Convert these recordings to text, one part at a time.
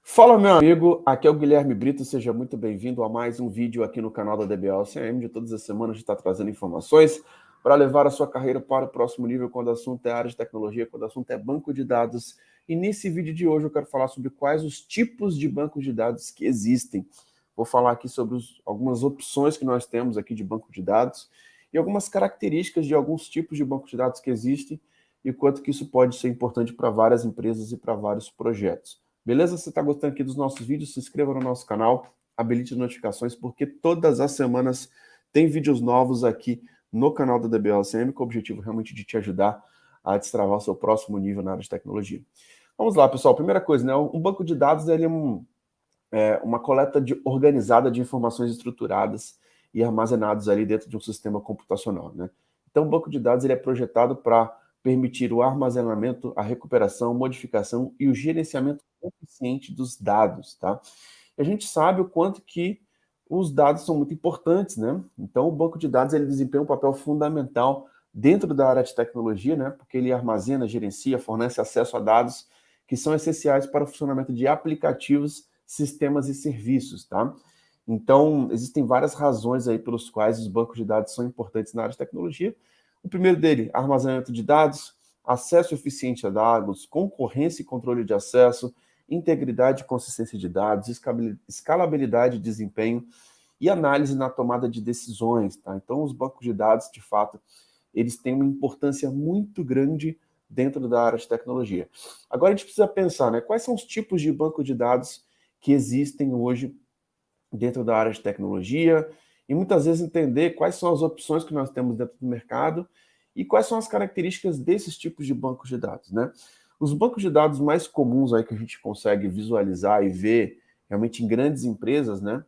Fala, meu amigo, aqui é o Guilherme Brito, seja muito bem-vindo a mais um vídeo aqui no canal da DBL-CM, de todas as semanas a gente está trazendo informações para levar a sua carreira para o próximo nível quando o assunto é área de tecnologia, quando o assunto é banco de dados. E nesse vídeo de hoje eu quero falar sobre quais os tipos de bancos de dados que existem. Vou falar aqui sobre algumas opções que nós temos aqui de banco de dados e algumas características de alguns tipos de bancos de dados que existem e quanto que isso pode ser importante para várias empresas e para vários projetos. Beleza? Se você está gostando aqui dos nossos vídeos, se inscreva no nosso canal, habilite as notificações, porque todas as semanas tem vídeos novos aqui no canal da DBL-CM, com o objetivo realmente de te ajudar a destravar o seu próximo nível na área de tecnologia. Vamos lá, pessoal. Primeira coisa, né? Um banco de dados ele é uma coleta organizada de informações estruturadas e armazenadas ali dentro de um sistema computacional, né? Então, o banco de dados ele é projetado para permitir o armazenamento, a recuperação, modificação e o gerenciamento eficiente dos dados, tá? E a gente sabe o quanto que os dados são muito importantes, né? Então, o banco de dados ele desempenha um papel fundamental dentro da área de tecnologia, né? Porque ele armazena, gerencia, fornece acesso a dados que são essenciais para o funcionamento de aplicativos, sistemas e serviços, tá? Então, existem várias razões aí pelos quais os bancos de dados são importantes na área de tecnologia. O primeiro dele, armazenamento de dados, acesso eficiente a dados, concorrência e controle de acesso, integridade e consistência de dados, escalabilidade e desempenho e análise na tomada de decisões, tá? Então, os bancos de dados, de fato, eles têm uma importância muito grande dentro da área de tecnologia. Agora a gente precisa pensar, né? Quais são os tipos de banco de dados que existem hoje dentro da área de tecnologia e muitas vezes entender quais são as opções que nós temos dentro do mercado e quais são as características desses tipos de bancos de dados, né? Os bancos de dados mais comuns aí que a gente consegue visualizar e ver realmente em grandes empresas, né?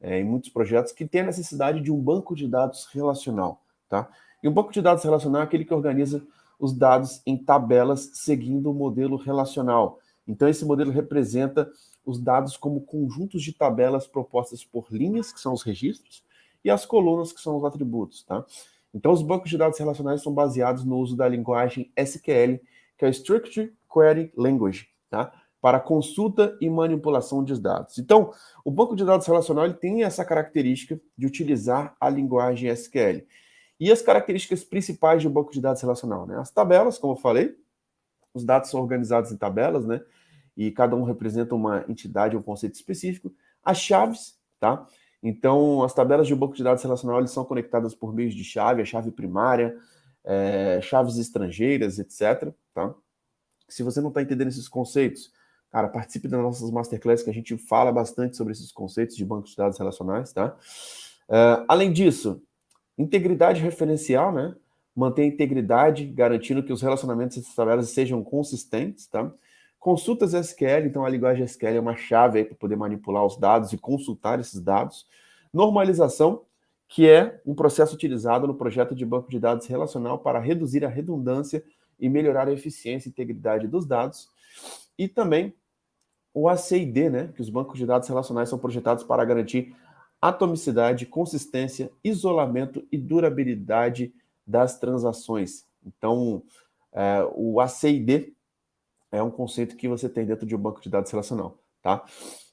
Em muitos projetos que têm a necessidade de um banco de dados relacional, tá? E um banco de dados relacional é aquele que organiza os dados em tabelas seguindo o modelo relacional. Então, esse modelo representa os dados como conjuntos de tabelas propostas por linhas, que são os registros, e as colunas, que são os atributos, tá? Então, os bancos de dados relacionais são baseados no uso da linguagem SQL, que é a Structured Query Language, tá? Para consulta e manipulação de dados. Então, o banco de dados relacional ele tem essa característica de utilizar a linguagem SQL. E as características principais de um banco de dados relacional, né? As tabelas, como eu falei, os dados são organizados em tabelas, né? E cada um representa uma entidade, um conceito específico. As chaves, tá? Então, as tabelas de um banco de dados relacional eles são conectadas por meio de chave, a chave primária, chaves estrangeiras, etc. Tá? Se você não está entendendo esses conceitos, cara, participe das nossas masterclasses que a gente fala bastante sobre esses conceitos de bancos de dados relacionais, tá? Além disso, integridade referencial, né? Manter a integridade, garantindo que os relacionamentos entre as tabelas sejam consistentes, tá? Consultas SQL, então a linguagem SQL é uma chave aí para poder manipular os dados e consultar esses dados. Normalização, que é um processo utilizado no projeto de banco de dados relacional para reduzir a redundância e melhorar a eficiência e integridade dos dados. E também o ACID, né, que os bancos de dados relacionais são projetados para garantir atomicidade, consistência, isolamento e durabilidade das transações. Então, o ACID é um conceito que você tem dentro de um banco de dados relacional, tá?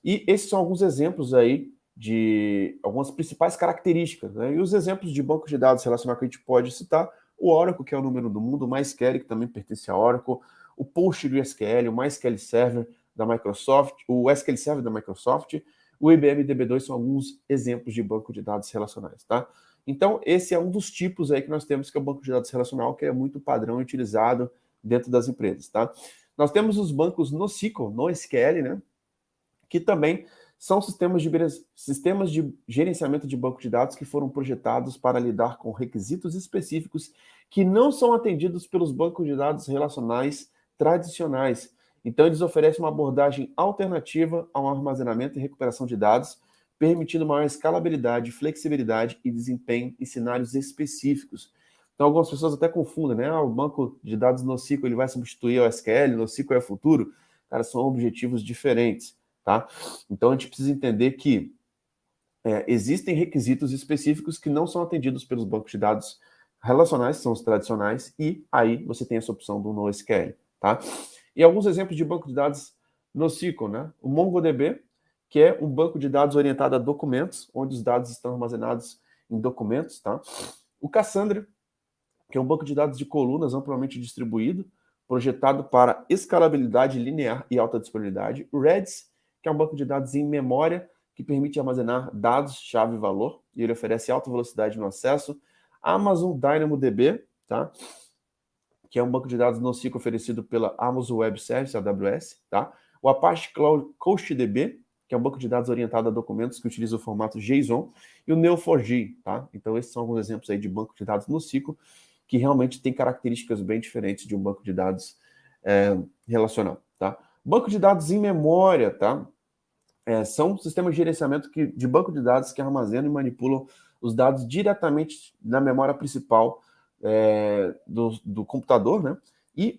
E esses são alguns exemplos aí de algumas principais características, né? E os exemplos de banco de dados relacional que a gente pode citar, o Oracle, que é o número do mundo, o MySQL, que também pertence a Oracle, o PostgreSQL, o MySQL Server da Microsoft, o SQL Server da Microsoft, o IBM DB2 são alguns exemplos de banco de dados relacionais, tá? Então, esse é um dos tipos aí que nós temos, que é o banco de dados relacional, que é muito padrão utilizado dentro das empresas, tá? Nós temos os bancos NoSQL, NoSQL, né? Que também são sistemas de gerenciamento de banco de dados que foram projetados para lidar com requisitos específicos que não são atendidos pelos bancos de dados relacionais tradicionais. Então, eles oferecem uma abordagem alternativa ao armazenamento e recuperação de dados, permitindo maior escalabilidade, flexibilidade e desempenho em cenários específicos. Então, algumas pessoas até confundem, né? O banco de dados NoSQL ele vai substituir o SQL, NoSQL é futuro. Cara, são objetivos diferentes, tá? Então, a gente precisa entender que existem requisitos específicos que não são atendidos pelos bancos de dados relacionais, que são os tradicionais, e aí você tem essa opção do NoSQL, tá? E alguns exemplos de banco de dados NoSQL, né? O MongoDB, que é um banco de dados orientado a documentos, onde os dados estão armazenados em documentos, tá? O Cassandra, que é um banco de dados de colunas amplamente distribuído, projetado para escalabilidade linear e alta disponibilidade. O Redis, que é um banco de dados em memória, que permite armazenar dados, chave e valor, e ele oferece alta velocidade no acesso. Amazon DynamoDB, tá? Que é um banco de dados NoSQL oferecido pela Amazon Web Services, AWS, tá? O Apache Cloud CoastDB, que é um banco de dados orientado a documentos que utiliza o formato JSON, e o Neo4j, tá? Então esses são alguns exemplos aí de banco de dados NoSQL que realmente tem características bem diferentes de um banco de dados relacional, tá? Banco de dados em memória, tá? São sistemas de gerenciamento de banco de dados que armazenam e manipulam os dados diretamente na memória principal do computador, né? E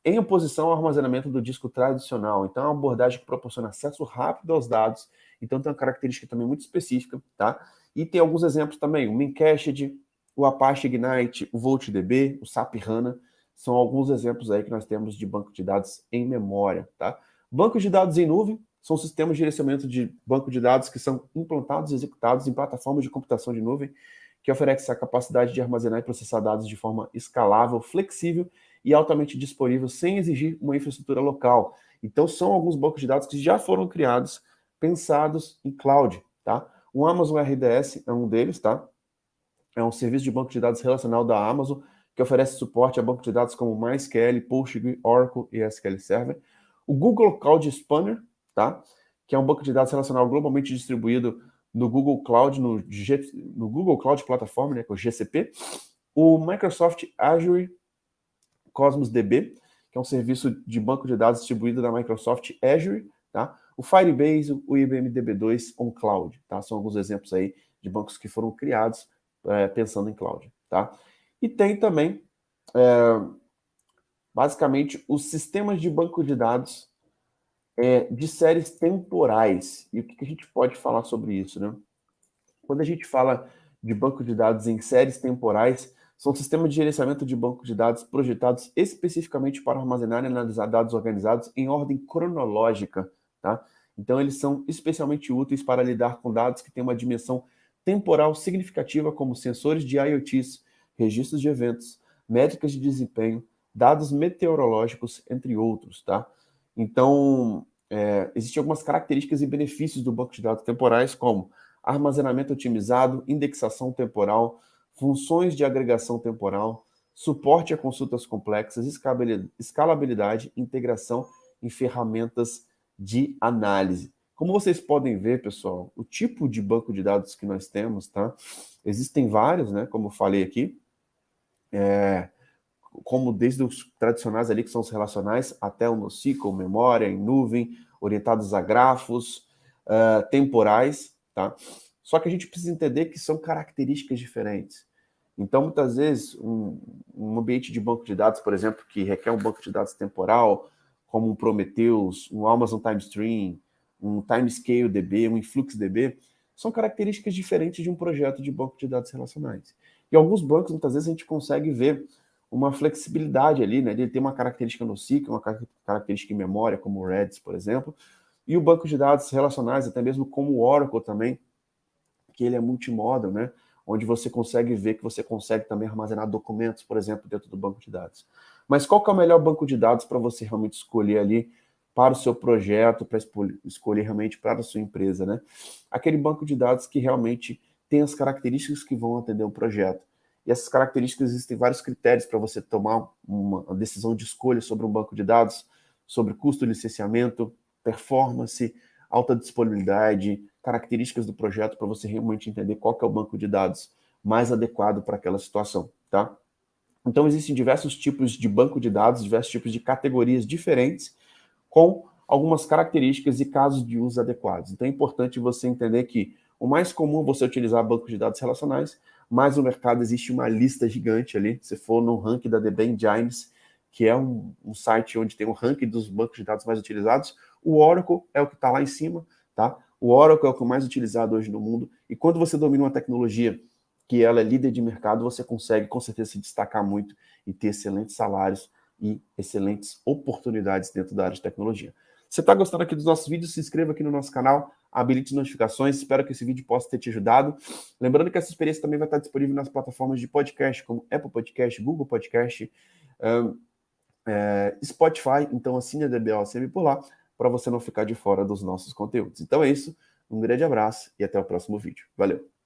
em oposição ao armazenamento do disco tradicional. Então, é uma abordagem que proporciona acesso rápido aos dados. Então, tem uma característica também muito específica, tá? E tem alguns exemplos também, o Memcached, o Apache Ignite, o VoltDB, o SAP HANA, são alguns exemplos aí que nós temos de banco de dados em memória, tá? Bancos de dados em nuvem são sistemas de gerenciamento de banco de dados que são implantados e executados em plataformas de computação de nuvem que oferecem a capacidade de armazenar e processar dados de forma escalável, flexível e altamente disponível, sem exigir uma infraestrutura local. Então, são alguns bancos de dados que já foram criados, pensados em cloud, tá? O Amazon RDS é um deles, tá? É um serviço de banco de dados relacional da Amazon, que oferece suporte a bancos de dados como MySQL, Postgre, Oracle e SQL Server. O Google Cloud Spanner, tá? Que é um banco de dados relacional globalmente distribuído no Google Cloud, no Google Cloud Platform, né, que é o GCP. O Microsoft Azure Cosmos DB, que é um serviço de banco de dados distribuído da Microsoft Azure, tá? O Firebase, o IBM DB2 on Cloud, tá? São alguns exemplos aí de bancos que foram criados pensando em cloud, tá? E tem também, basicamente, os sistemas de banco de dados de séries temporais. E o que a gente pode falar sobre isso, né? Quando a gente fala de banco de dados em séries temporais, são sistemas de gerenciamento de banco de dados projetados especificamente para armazenar e analisar dados organizados em ordem cronológica, tá? Então, eles são especialmente úteis para lidar com dados que têm uma dimensão temporal significativa, como sensores de IoTs, registros de eventos, métricas de desempenho, dados meteorológicos, entre outros, tá? Então, existem algumas características e benefícios do banco de dados temporais, como armazenamento otimizado, indexação temporal, funções de agregação temporal, suporte a consultas complexas, escalabilidade, integração em ferramentas de análise. Como vocês podem ver, pessoal, o tipo de banco de dados que nós temos, tá? Existem vários, né? Como eu falei aqui, como desde os tradicionais ali, que são os relacionais, até o NoSQL, memória em nuvem, orientados a grafos, temporais, tá? Só que a gente precisa entender que são características diferentes. Então, muitas vezes, um ambiente de banco de dados, por exemplo, que requer um banco de dados temporal, como um Prometheus, um Amazon TimeStream, um Timescale DB, um InfluxDB, são características diferentes de um projeto de banco de dados relacionais. E alguns bancos, muitas vezes, a gente consegue ver uma flexibilidade ali, né? Ele tem uma característica no SQL, uma característica em memória, como o Redis, por exemplo, e o banco de dados relacionais, até mesmo como o Oracle também, que ele é multimodal, né? Onde você consegue ver que você consegue também armazenar documentos, por exemplo, dentro do banco de dados. Mas qual que é o melhor banco de dados para você realmente escolher ali para o seu projeto, para escolher realmente para a sua empresa, né? Aquele banco de dados que realmente tem as características que vão atender o projeto. E essas características, existem vários critérios para você tomar uma decisão de escolha sobre um banco de dados, sobre custo de licenciamento, performance, alta disponibilidade, características do projeto, para você realmente entender qual que é o banco de dados mais adequado para aquela situação, tá? Então, existem diversos tipos de banco de dados, diversos tipos de categorias diferentes, com algumas características e casos de uso adequados. Então, é importante você entender que o mais comum é você utilizar bancos de dados relacionais, mas no mercado existe uma lista gigante ali. Se for no ranking da The Ben James, que é um site onde tem um ranking dos bancos de dados mais utilizados, o Oracle é o que está lá em cima, tá? O Oracle é o que é mais utilizado hoje no mundo. E quando você domina uma tecnologia que ela é líder de mercado, você consegue, com certeza, se destacar muito e ter excelentes salários e excelentes oportunidades dentro da área de tecnologia. Se está gostando aqui dos nossos vídeos, se inscreva aqui no nosso canal, habilite as notificações. Espero que esse vídeo possa ter te ajudado. Lembrando que essa experiência também vai estar disponível nas plataformas de podcast, como Apple Podcast, Google Podcast, Spotify. Então assine a DBOCM por lá, para você não ficar de fora dos nossos conteúdos. Então é isso, um grande abraço e até o próximo vídeo. Valeu!